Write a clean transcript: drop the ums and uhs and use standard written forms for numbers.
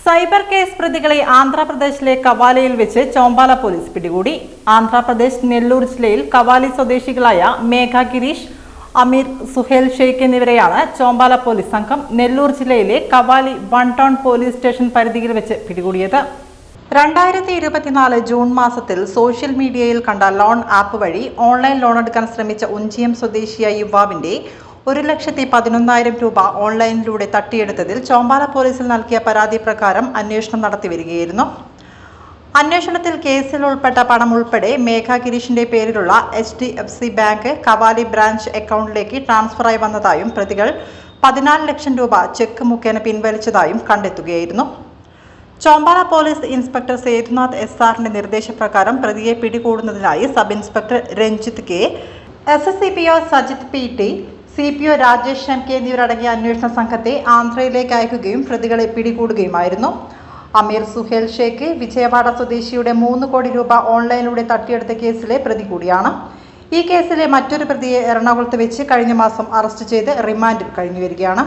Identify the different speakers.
Speaker 1: Cyber case പ്രതികളെ ആന്ധ്രാപ്രദേശിലെ കവാലയിൽ വെച്ച് ചോമ്പാല പോലീസ് പിടികൂടി. ആന്ധ്രാപ്രദേശ് നെല്ലൂർ ജില്ലയിൽ കവാലി സ്വദേശികളായ മേഘ ഗിരീഷ്, അമീർ, സുഹേൽ ഷെയ്ഖ് എന്നിവരെയാണ് ചോമ്പാല പോലീസ് സംഘം നെല്ലൂർ ജില്ലയിലെ കവാലി 1 ടൗൺ പോലീസ് സ്റ്റേഷൻ പരിധിയിൽ വെച്ച് പിടികൂടിയത്. 2024 ജൂൺ മാസത്തിൽ സോഷ്യൽ മീഡിയയിൽ കണ്ട ലോൺ ആപ്പ് വഴി ഓൺലൈൻ ലോൺ എടുക്കാൻ ശ്രമിച്ച ഉഞ്ചിയം സ്വദേശിയായ യുവാവിന്റെ 1,11,000 രൂപ ഓൺലൈനിലൂടെ തട്ടിയെടുത്തതിൽ ചോമ്പാല പോലീസിൽ നൽകിയ പരാതി പ്രകാരം അന്വേഷണം നടത്തിവരികയായിരുന്നു. അന്വേഷണത്തിൽ കേസിൽ ഉൾപ്പെട്ട പണം ഉൾപ്പെടെ മേഘ ഗിരീഷിന്റെ പേരിലുള്ള HDFC ബാങ്ക് കവാലി ബ്രാഞ്ച് അക്കൗണ്ടിലേക്ക് ട്രാൻസ്ഫറായി വന്നതായും പ്രതികൾ 14 ലക്ഷം രൂപ ചെക്ക് മുഖേന പിൻവലിച്ചതായും കണ്ടെത്തുകയായിരുന്നു. ചോമ്പാല പോലീസ് ഇൻസ്പെക്ടർ സേതുനാഥ് SRന്റെ നിർദ്ദേശപ്രകാരം പ്രതിയെ പിടികൂടുന്നതിനായി sub inspector Ranjith K, SSCPO Sajith PT, CPO Rajesh MK എന്നിവരടങ്ങിയ അന്വേഷണ സംഘത്തെ ആന്ധ്രയിലേക്ക് അയക്കുകയും പ്രതികളെ പിടികൂടുകയുമായിരുന്നു. അമീർ, സുഹേൽ ഷെയ്ഖ് വിജയവാഡ സ്വദേശിയുടെ 3 കോടി രൂപ ഓൺലൈനിലൂടെ തട്ടിയെടുത്ത കേസിലെ പ്രതി കൂടിയാണ്. ഈ കേസിലെ മറ്റൊരു പ്രതിയെ എറണാകുളത്ത് വെച്ച് കഴിഞ്ഞ മാസം അറസ്റ്റ് ചെയ്ത് റിമാൻഡിൽ കഴിഞ്ഞുവരികയാണ്.